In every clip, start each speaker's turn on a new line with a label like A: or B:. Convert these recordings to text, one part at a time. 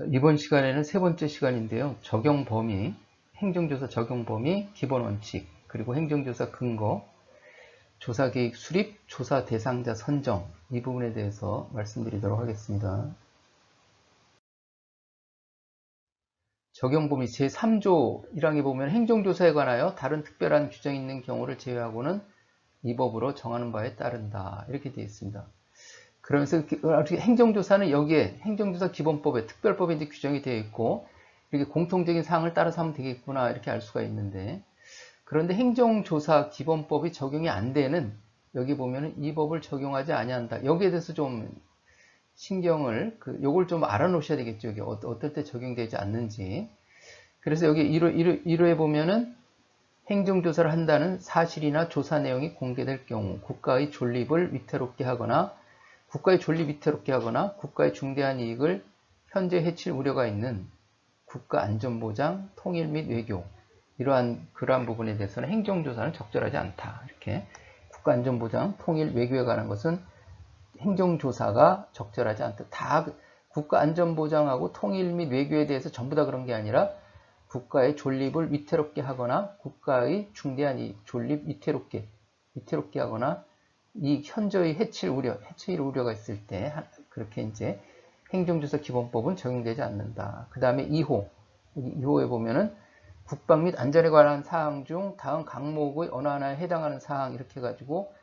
A: 이번 시간에는 세 번째 시간인데요. 적용 범위, 행정조사 적용 범위, 기본 원칙, 그리고 행정조사 근거, 조사계획 수립, 조사 대상자 선정, 이 부분에 대해서 말씀드리도록 하겠습니다. 적용 범위 제3조 1항에 보면 행정조사에 관하여 다른 특별한 규정이 있는 경우를 제외하고는 이 법으로 정하는 바에 따른다. 이렇게 되어 있습니다. 그러면서 행정조사는 여기에 행정조사 기본법에 특별법에 이제 규정이 되어 있고 이렇게 공통적인 사항을 따라서 하면 되겠구나 이렇게 알 수가 있는데, 그런데 행정조사 기본법이 적용이 안 되는, 여기 보면은 이 법을 적용하지 아니한다. 여기에 대해서 좀 신경을 요걸 좀 알아놓으셔야 되겠죠. 이게 어떨 때 적용되지 않는지. 그래서 여기 1호에 보면은 행정조사를 한다는 사실이나 조사 내용이 공개될 경우 국가의 존립을 위태롭게 하거나 국가의 존립 위태롭게 하거나 국가의 중대한 이익을 현재 해칠 우려가 있는 국가 안전보장, 통일 및 외교, 그러한 부분에 대해서는 행정조사는 적절하지 않다. 이렇게 국가 안전보장, 통일, 외교에 관한 것은 행정조사가 적절하지 않다. 다 국가 안전보장하고 통일 및 외교에 대해서 전부 다 그런 게 아니라 국가의 존립을 위태롭게 하거나 국가의 중대한 이익, 존립 위태롭게 하거나 이 현저히 해칠 우려가 있을 때 그렇게 이제 행정조사 기본법은 적용되지 않는다. 그 다음에 2호, 여기 2호에 보면은 국방 및 안전에 관한 사항 중 다음 항목의 어느 하나에 해당하는 사항 이렇게 해가지고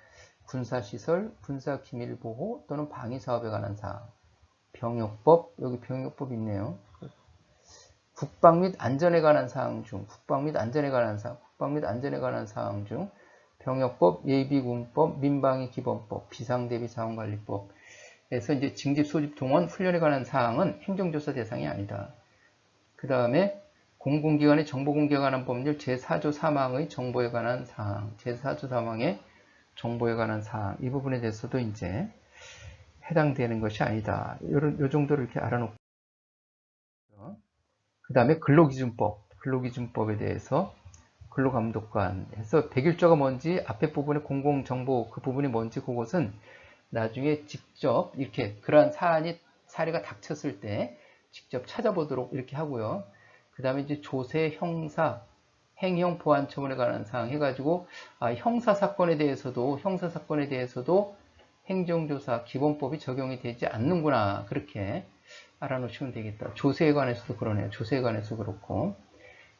A: 군사시설, 군사기밀보호 또는 방위사업에 관한 사항, 병역법, 여기 병역법 있네요. 국방 및 안전에 관한 사항 중 병역법, 예비군법, 민방위기본법, 비상대비자원관리법에서 이제 징집, 소집, 동원, 훈련에 관한 사항은 행정조사 대상이 아니다. 그 다음에 공공기관의 정보공개에 관한 법률 제4조 3항의 정보에 관한 사항, 이 부분에 대해서도 이제 해당되는 것이 아니다. 요 정도를 이렇게 알아놓고, 그 다음에 근로기준법에 대해서 근로감독관 해서 101조가 뭔지, 앞에 부분의 공공정보 그 부분이 뭔지 그것은 나중에 직접 이렇게 그러한 사례가 닥쳤을 때 직접 찾아보도록 이렇게 하고요. 그 다음에 이제 조세, 형사, 행형 보안 처분에 관한 사항 해가지고 형사사건에 대해서도 행정조사 기본법이 적용이 되지 않는구나, 그렇게 알아놓으시면 되겠다. 조세에 관해서도 그러네요. 조세에 관해서 그렇고,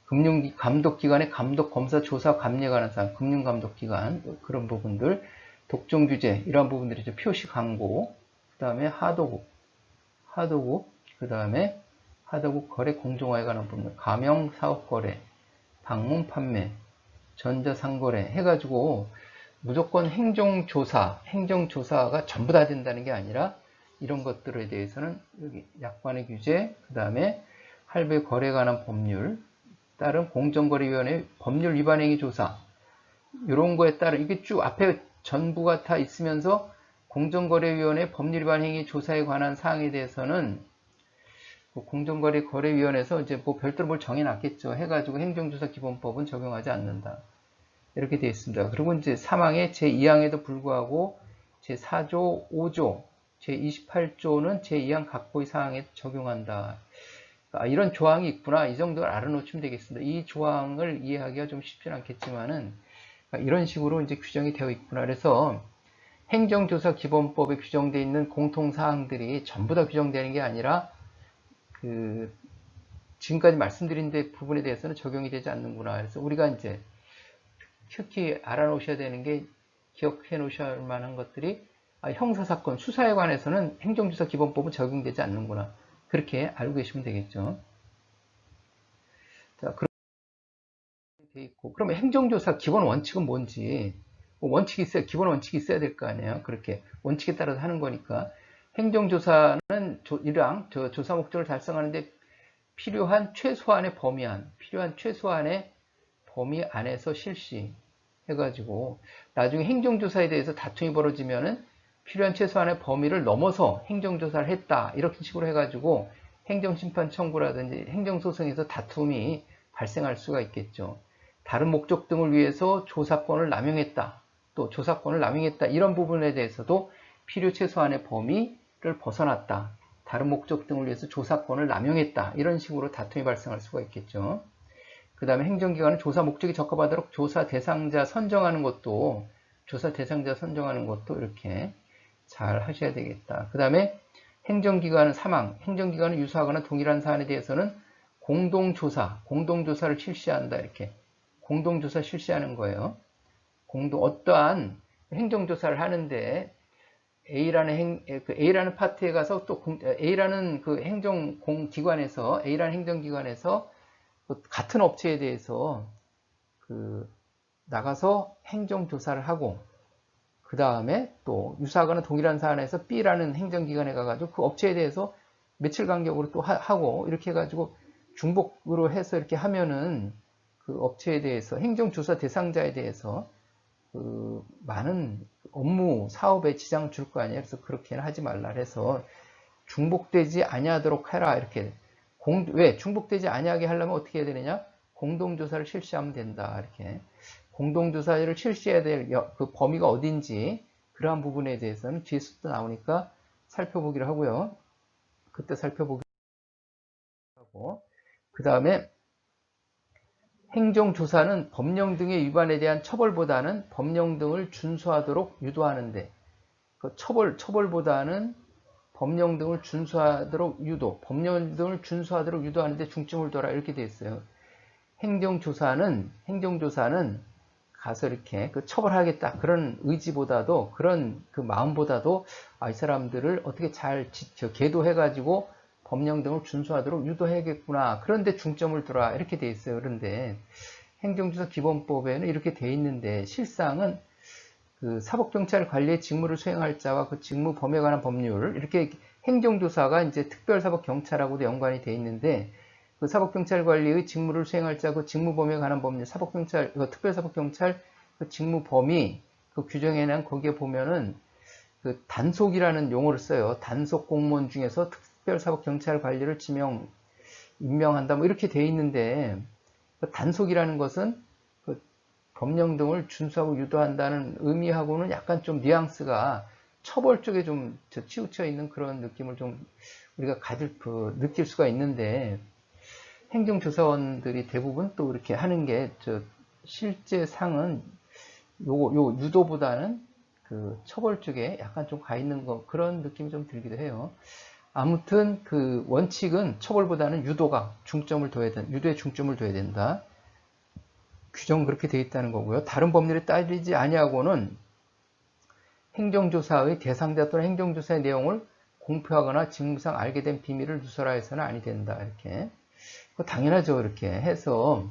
A: 금융감독기관의 감독, 검사, 조사, 감리에 관한 사항, 금융감독기관 그런 부분들, 독점규제 이러한 부분들이죠. 표시 광고, 그 다음에 하도급, 그 다음에 하도급 거래 공정화에 관한 부분, 가명 사업거래, 방문 판매, 전자상거래 해가지고 무조건 행정조사가 전부 다 된다는 게 아니라 이런 것들에 대해서는 여기 약관의 규제, 그 다음에 할배 거래에 관한 법률, 따른 공정거래위원회 법률 위반 행위 조사, 이런 거에 따른 이게 쭉 앞에 전부가 다 있으면서 공정거래위원회 법률 위반 행위 조사에 관한 사항에 대해서는 공정거래위원회에서 이제 뭐 별도로 뭘 정해놨겠죠. 해가지고 행정조사 기본법은 적용하지 않는다. 이렇게 되어 있습니다. 그리고 이제 3항의 제2항에도 불구하고 제4조, 5조, 제28조는 제2항 각호의 사항에 적용한다. 이런 조항이 있구나, 이 정도를 알아놓으시면 되겠습니다. 이 조항을 이해하기가 좀 쉽지는 않겠지만은 이런 식으로 이제 규정이 되어 있구나. 그래서 행정조사 기본법에 규정되어 있는 공통사항들이 전부 다 규정되는 게 아니라 지금까지 말씀드린 부분에 대해서는 적용이 되지 않는구나. 그래서 우리가 이제 특히 알아놓으셔야 되는 게, 기억해 놓으셔야 할 만한 것들이 형사사건 수사에 관해서는 행정조사 기본법은 적용되지 않는구나, 그렇게 알고 계시면 되겠죠. 자, 그렇게 돼 있고, 그러면 행정조사 기본 원칙은 뭔지, 기본 원칙이 있어야 될 거 아니에요. 그렇게 원칙에 따라서 하는 거니까. 행정조사는 조사 목적을 달성하는데 필요한 최소한의 범위 안에서 실시 해가지고, 나중에 행정조사에 대해서 다툼이 벌어지면은 필요한 최소한의 범위를 넘어서 행정조사를 했다, 이렇게 식으로 해가지고 행정심판 청구라든지 행정소송에서 다툼이 발생할 수가 있겠죠. 다른 목적 등을 위해서 조사권을 남용했다, 이런 부분에 대해서도 필요 최소한의 범위를 벗어났다, 다른 목적 등을 위해서 조사권을 남용했다. 이런 식으로 다툼이 발생할 수가 있겠죠. 그 다음에 행정기관은 조사 목적이 적합하도록 조사 대상자 선정하는 것도 이렇게 잘 하셔야 되겠다. 그 다음에 행정기관은 행정기관은 유사하거나 동일한 사안에 대해서는 공동조사를 실시한다. 이렇게 공동조사 실시하는 거예요. 어떠한 행정조사를 하는데 A라는 파트에 가서 또 A라는 행정기관에서 같은 업체에 대해서 나가서 행정조사를 하고, 그 다음에 또 유사하거나 동일한 사안에서 B라는 행정기관에 가가지고 그 업체에 대해서 며칠 간격으로 또 하고, 이렇게 해가지고 중복으로 해서 이렇게 하면은 그 업체에 대해서 행정조사 대상자에 대해서 많은 업무 사업에 지장을 줄 거 아니에요. 그래서 그렇게는 하지 말라 해서 중복되지 아니하도록 해라. 이렇게 왜 중복되지 아니하게 하려면 어떻게 해야 되느냐? 공동조사를 실시하면 된다. 이렇게 공동조사를 실시해야 될 그 범위가 어딘지 그러한 부분에 대해서는 뒤에 수도 나오니까 살펴보기로 하고요. 그때 살펴보기로 하고, 그 다음에 행정조사는 법령 등의 위반에 대한 처벌보다는 법령 등을 준수하도록 유도하는데, 그 처벌보다는 법령 등을 준수하도록 유도하는데 중점을 둬라. 이렇게 되어 있어요. 행정조사는 가서 이렇게 처벌하겠다. 그런 의지보다도, 그런 그 마음보다도, 이 사람들을 어떻게 잘 계도해가지고 법령 등을 준수하도록 유도해야겠구나. 그런데 중점을 두라. 이렇게 돼 있어요. 그런데 행정조사 기본법에는 이렇게 돼 있는데, 실상은 그 사법경찰 관리의 직무를 수행할 자와 그 직무 범위에 관한 법률, 이렇게 행정조사가 이제 특별사법경찰하고도 연관이 돼 있는데, 그 사법경찰 관리의 직무를 수행할 자, 그 직무 범위에 관한 법률, 특별사법경찰 그 직무 범위, 그 규정에는 거기에 보면은 그 단속이라는 용어를 써요. 단속 공무원 중에서 특별사법경찰 관리를 임명한다. 뭐 이렇게 돼 있는데, 그 단속이라는 것은 그 법령 등을 준수하고 유도한다는 의미하고는 약간 좀 뉘앙스가 처벌 쪽에 좀 치우쳐 있는 그런 느낌을 좀 우리가 느낄 수가 있는데, 행정조사원들이 대부분 또 이렇게 하는 게 실제 상은 요 유도보다는 그 처벌 쪽에 약간 좀 가 있는 그런 느낌이 좀 들기도 해요. 아무튼 그 원칙은 처벌보다는 유도에 중점을 둬야 된다. 규정은 그렇게 되어 있다는 거고요. 다른 법률에 따르지 아니하고는 행정조사의 대상자 또는 행정조사의 내용을 공표하거나 직무상 알게 된 비밀을 누설하 해서는 아니 된다. 이렇게. 당연하죠. 이렇게 해서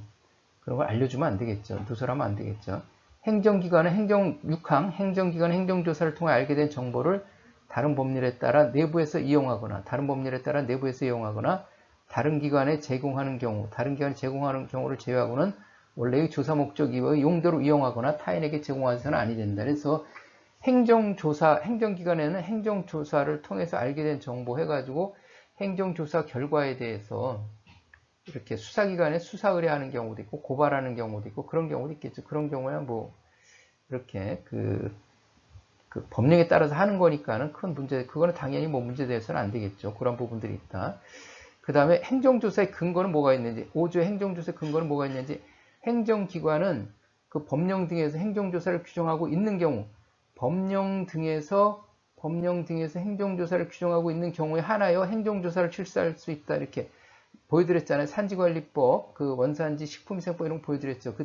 A: 그런 걸 알려주면 안 되겠죠. 누설하면 안 되겠죠. 행정기관은 행정조사를 통해 알게 된 정보를 다른 법률에 따라 내부에서 이용하거나 다른 기관에 제공하는 경우를 제외하고는 원래의 조사 목적 이외의 용도로 이용하거나 타인에게 제공해서는 아니 된다. 그래서 행정기관에는 행정조사를 통해서 알게 된 정보 해가지고 행정조사 결과에 대해서 이렇게 수사기관에 수사 의뢰하는 경우도 있고 고발하는 경우도 있고 그런 경우도 있겠죠. 그런 경우에는 뭐 이렇게 그 법령에 따라서 하는 거니까는 그거는 당연히 뭐 문제되어서는 안 되겠죠. 그런 부분들이 있다. 그 다음에 행정조사의 근거는 뭐가 있는지, 5조의 행정조사의 근거는 뭐가 있는지, 행정기관은 그 법령 등에서 행정조사를 규정하고 있는 경우, 법령 등에서 행정조사를 규정하고 있는 경우에 한하여 행정조사를 실시할 수 있다. 이렇게 보여드렸잖아요. 산지관리법, 그 원산지 식품위생법 이런 거 보여드렸죠.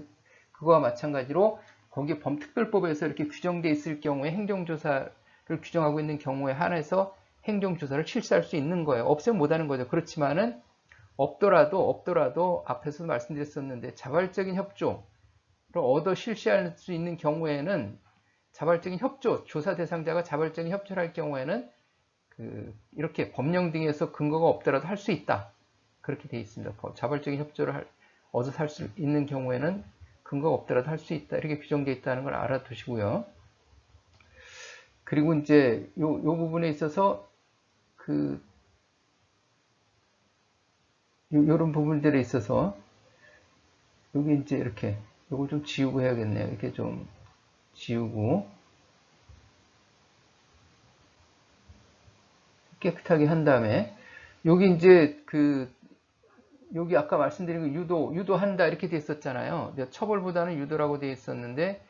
A: 그거와 마찬가지로 거기에 범특별법에서 이렇게 규정되어 있을 경우에 행정조사를 규정하고 있는 경우에 한해서 행정조사를 실시할 수 있는 거예요. 없으면 못하는 거죠. 그렇지만은 없더라도 앞에서 말씀드렸었는데 자발적인 협조를 얻어 실시할 수 있는 경우에는 조사 대상자가 자발적인 협조를 할 경우에는 이렇게 법령 등에서 근거가 없더라도 할 수 있다. 그렇게 되어 있습니다. 자발적인 협조를 얻어 할 수 있는 경우에는 근거가 없더라도 할 수 있다. 이렇게 규정되어 있다는 걸 알아두시고요. 그리고 이제 요 부분에 있어서 요런 부분들에 있어서 여기 이제 이렇게 요걸 좀 지우고 해야겠네요. 이렇게 좀 지우고 깨끗하게 한 다음에 여기 이제 여기 아까 말씀드린 거 유도한다 이렇게 돼 있었잖아요. 처벌보다는 유도라고 돼 있었는데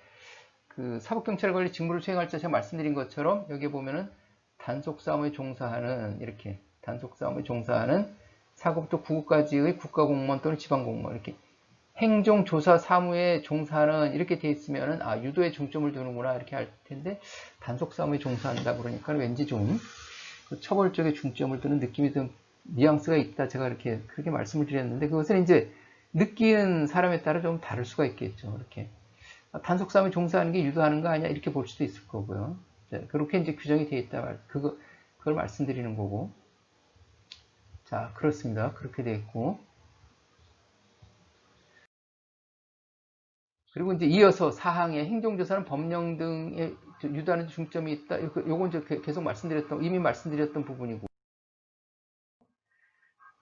A: 사법경찰관리 직무를 수행할 때 제가 말씀드린 것처럼 여기 보면은 단속싸움에 종사하는 이렇게 단속싸움에 종사하는 4급부터 9급까지의 국가공무원 또는 지방공무원 이렇게 행정조사 사무에 종사하는 이렇게 돼 있으면은 유도에 중점을 두는구나 이렇게 할 텐데 단속싸움에 종사한다 그러니까 왠지 좀 처벌 쪽에 중점을 두는 느낌이 좀 뉘앙스가 있다 제가 그렇게 말씀을 드렸는데 그것은 이제 느끼는 사람에 따라 좀 다를 수가 있겠죠. 이렇게 단속싸움에 종사하는 게 유도하는 거 아니야 이렇게 볼 수도 있을 거고요. 그렇게 이제 규정이 되어 있다 그걸 말씀드리는 거고. 자, 그렇습니다. 그렇게 되어 있고. 그리고 이제 이어서 사항에 행정조사는 법령 등에 유도하는 중점이 있다. 요건 이제 계속 이미 말씀드렸던 부분이고.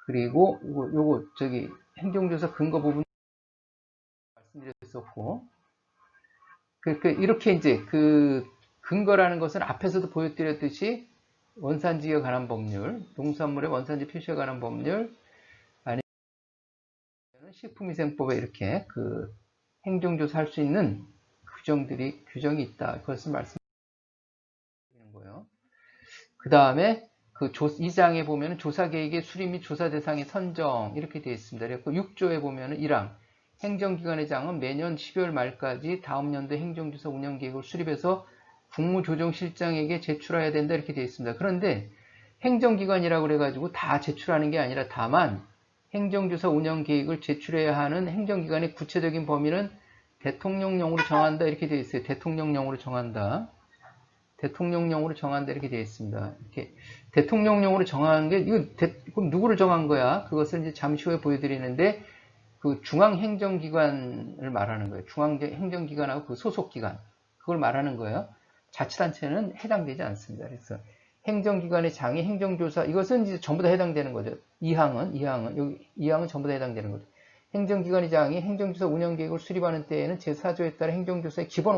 A: 그리고 요거 행정조사 근거 부분 말씀드렸었고. 이렇게 이제 근거라는 것은 앞에서도 보여드렸듯이 원산지에 관한 법률, 농산물의 원산지 표시에 관한 법률, 아니면 식품위생법에 이렇게 행정조사 할 수 있는 규정이 있다. 그것을 말씀드리는 거예요. 그 다음에 이 장에 보면 조사 계획의 수립 및 조사 대상의 선정 이렇게 되어 있습니다. 그리고 6조에 보면 1항 행정기관의 장은 매년 12월 말까지 다음 연도 행정조사 운영 계획을 수립해서 국무조정실장에게 제출해야 된다 이렇게 되어 있습니다. 그런데 행정기관이라고 그래가지고 다 제출하는 게 아니라 다만 행정조사 운영 계획을 제출해야 하는 행정기관의 구체적인 범위는 대통령령으로 정한다 이렇게 되어 있어요. 대통령령으로 정한다. 대통령령으로 정한다 이렇게 되어 있습니다. 이렇게 대통령령으로 정한 게 그럼 누구를 정한 거야? 그것을 이제 잠시 후에 보여드리는데 중앙행정기관을 말하는 거예요. 중앙행정기관하고 소속기관 그걸 말하는 거예요. 자치단체는 해당되지 않습니다. 그래서 행정기관의 장이 행정조사 이것은 이제 전부 다 해당되는 거죠. 2항은 전부 다 해당되는 거죠. 행정기관의 장이 행정조사 운영계획을 수립하는 때에는 제4조에 따라 행정조사의 기본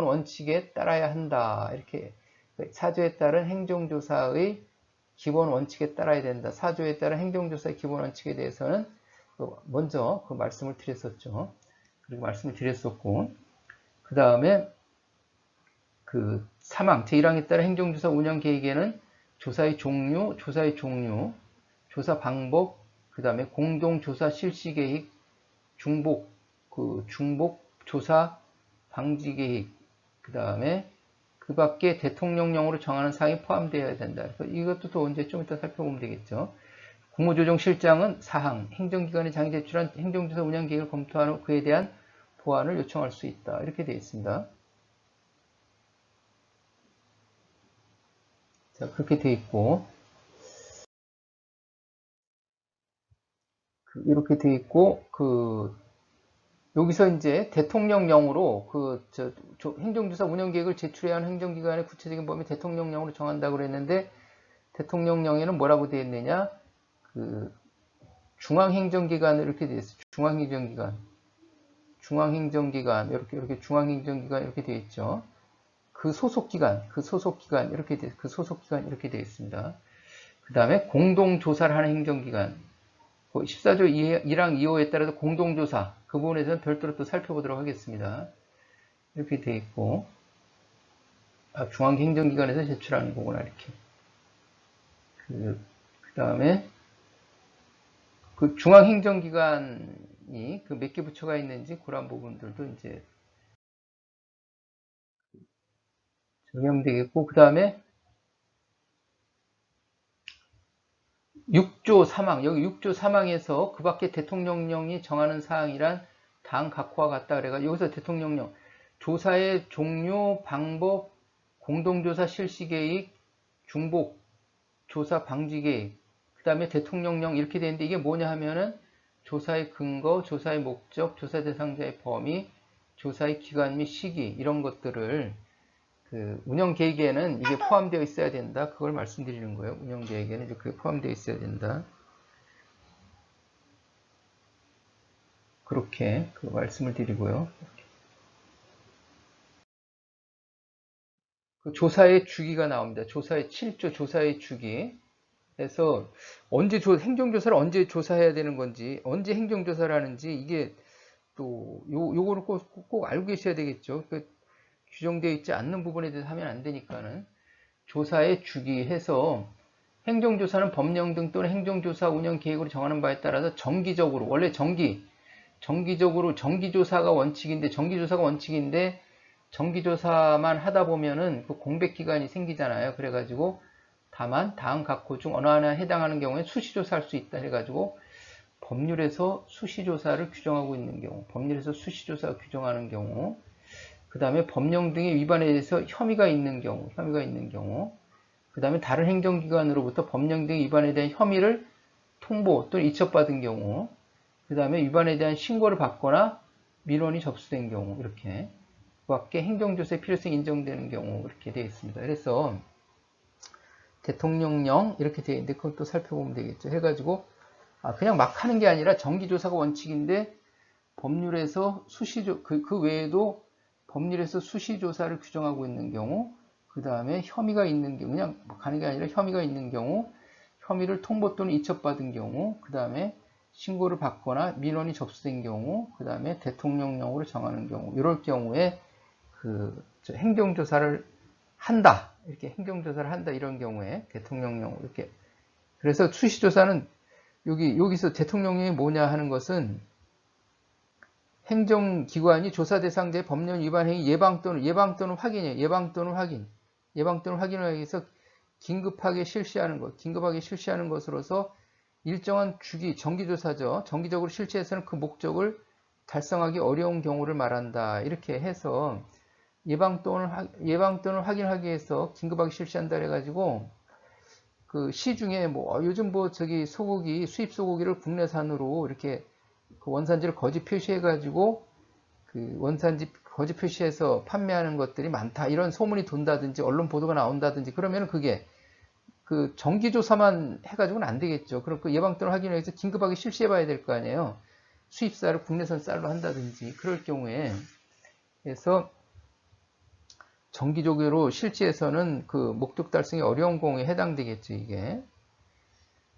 A: 원칙에 따라야 한다. 이렇게 4조에 따른 행정조사의 기본 원칙에 따라야 된다. 4조에 따른 행정조사의 기본 원칙에 대해서는 먼저 말씀을 드렸었죠. 그리고 말씀을 드렸었고 그 다음에 사망 제1항에 따라 행정조사 운영 계획에는 조사의 종류, 조사 방법, 그 다음에 공동조사 실시 계획, 중복 조사 방지 계획, 그 다음에 그 밖에 대통령령으로 정하는 사항이 포함되어야 된다. 이것도 또 언제 좀 이따 살펴보면 되겠죠. 국무조정실장은 사항, 행정기관의 장이 제출한 행정조사 운영 계획을 검토한 후 그에 대한 보완을 요청할 수 있다. 이렇게 되어 있습니다. 자, 그렇게 되어 있고, 이렇게 되어 있고, 여기서 이제 대통령령으로 행정조사 운영계획을 제출해야 하는 행정기관의 구체적인 범위 대통령령으로 정한다고 그랬는데 대통령령에는 뭐라고 되어 있느냐? 중앙행정기관 이렇게 되어 있어요. 중앙행정기관 이렇게 중앙행정기관 이렇게 되어 있죠. 소속기관 이렇게 되어 있습니다. 그 다음에 공동조사를 하는 행정기관 14조 1항 2호에 따라서 공동조사 그 부분에서는 별도로 또 살펴보도록 하겠습니다. 이렇게 되어 있고 중앙행정기관에서 제출하는 거구나 이렇게 그 다음에 중앙행정기관이 몇 개 부처가 있는지 그런 부분들도 이제 적용되겠고 그 다음에 6조 3항 여기 6조 3항에서 그 밖에 대통령령이 정하는 사항이란 다음 각호와 같다 그래가 여기서 대통령령 조사의 종류, 방법, 공동조사 실시 계획, 중복, 조사 방지 계획, 그 다음에 대통령령 이렇게 되는데 이게 뭐냐 하면은 조사의 근거, 조사의 목적, 조사 대상자의 범위, 조사의 기간 및 시기 이런 것들을 운영 계획에는 이게 포함되어 있어야 된다. 그걸 말씀드리는 거예요. 운영 계획에는 이렇게 포함되어 있어야 된다. 그렇게 말씀을 드리고요. 그 조사의 주기가 나옵니다. 조사의 7조 조사의 주기. 그래서 행정조사를 언제 조사해야 되는 건지, 언제 행정조사를 하는지, 이게 또 요거를 꼭 알고 계셔야 되겠죠. 규정되어 있지 않는 부분에 대해서 하면 안 되니까는. 조사의 주기 해서 행정조사는 법령 등 또는 행정조사 운영 계획으로 정하는 바에 따라서 정기적으로, 원래 정기적으로 정기조사가 원칙인데 정기조사만 하다 보면은 그 공백기간이 생기잖아요. 그래가지고 다만 다음 각호 중 어느 하나에 해당하는 경우에 수시조사할 수 있다 해가지고 법률에서 수시조사를 규정하고 있는 경우, 법률에서 수시조사를 규정하는 경우, 그 다음에 법령 등의 위반에 대해서 혐의가 있는 경우, 그 다음에 다른 행정기관으로부터 법령 등의 위반에 대한 혐의를 통보 또는 이첩받은 경우, 그 다음에 위반에 대한 신고를 받거나 민원이 접수된 경우, 이렇게 그 밖에 행정조사의 필요성이 인정되는 경우 이렇게 되어 있습니다. 그래서 대통령령 이렇게 되어 있는데 그것도 살펴보면 되겠죠. 해가지고 그냥 막 하는 게 아니라 정기조사가 원칙인데 법률에서 그 외에도 법률에서 수시조사를 규정하고 있는 경우, 그 다음에 혐의가 있는 경우, 그냥 가는 게 아니라 혐의가 있는 경우, 혐의를 통보 또는 이첩받은 경우, 그 다음에 신고를 받거나 민원이 접수된 경우, 그 다음에 대통령령으로 정하는 경우, 이럴 경우에 행정조사를 한다. 이렇게 행정조사를 한다. 이런 경우에 대통령령 이렇게. 그래서 수시조사는 여기서 대통령령이 뭐냐 하는 것은 행정기관이 조사 대상자의 법령 위반 행위 예방 또는 확인이에요. 예방 또는 확인을 하기 위해서 긴급하게 실시하는 것으로서 일정한 정기조사죠. 정기적으로 실시해서는 그 목적을 달성하기 어려운 경우를 말한다. 이렇게 해서 예방 또는 확인하기 위해서 긴급하게 실시한다 해가지고 그 시중에 요즘 수입 소고기를 국내산으로 이렇게 그 원산지를 거짓 표시해가지고 그 원산지 거짓 표시해서 판매하는 것들이 많다. 이런 소문이 돈다든지 언론 보도가 나온다든지 그러면은 그게 그 정기조사만 해가지고는 안 되겠죠. 그럼 그 예방 또는 확인을 위해서 긴급하게 실시해봐야 될 거 아니에요. 수입쌀을 국내산 쌀로 한다든지 그럴 경우에 그래서 정기적으로 실시해서는 그 목적 달성이 어려운 경우에 해당되겠죠. 이게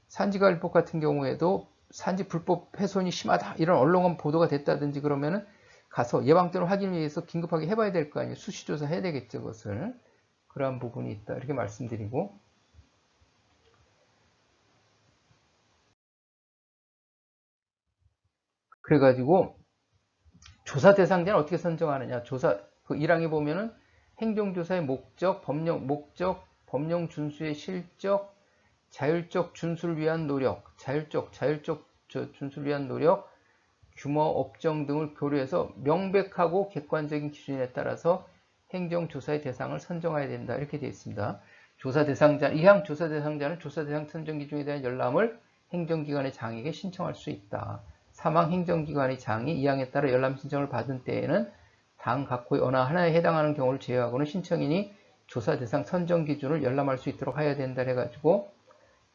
A: 산지관리법 같은 경우에도 산지 불법 훼손이 심하다 이런 언론 보도가 됐다든지 그러면은 가서 예방 또는 확인을 위해서 긴급하게 해봐야 될 거 아니에요. 수시조사 해야 되겠죠. 그것을 그러한 부분이 있다 이렇게 말씀드리고, 그래가지고 조사 대상자는 어떻게 선정하느냐. 그 1항에 보면은 행정조사의 목적, 법령 준수의 실적, 자율적 준수를 위한 노력, 준수를 위한 노력, 규모, 업종 등을 고려해서 명백하고 객관적인 기준에 따라서 행정조사의 대상을 선정해야 된다. 이렇게 되어 있습니다. 이항 조사 대상자는 조사 대상 선정 기준에 대한 열람을 행정기관의 장에게 신청할 수 있다. 사망 행정기관의 장이 이항에 따라 열람 신청을 받은 때에는 다음 각호의 어느 하나에 해당하는 경우를 제외하고는 신청인이 조사 대상 선정 기준을 열람할 수 있도록 해야 된다 해가지고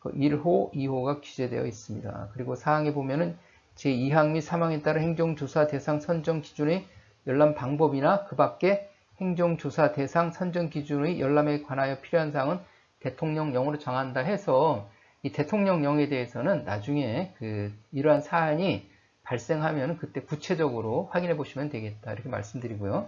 A: 1호, 2호가 규제되어 있습니다. 그리고 사항에 보면은 제2항 및 3항에 따라 행정조사 대상 선정 기준의 열람 방법이나 그 밖에 행정조사 대상 선정 기준의 열람에 관하여 필요한 사항은 대통령령으로 정한다 해서 이 대통령령에 대해서는 나중에 이러한 사안이 발생하면 그때 구체적으로 확인해 보시면 되겠다 이렇게 말씀드리고요.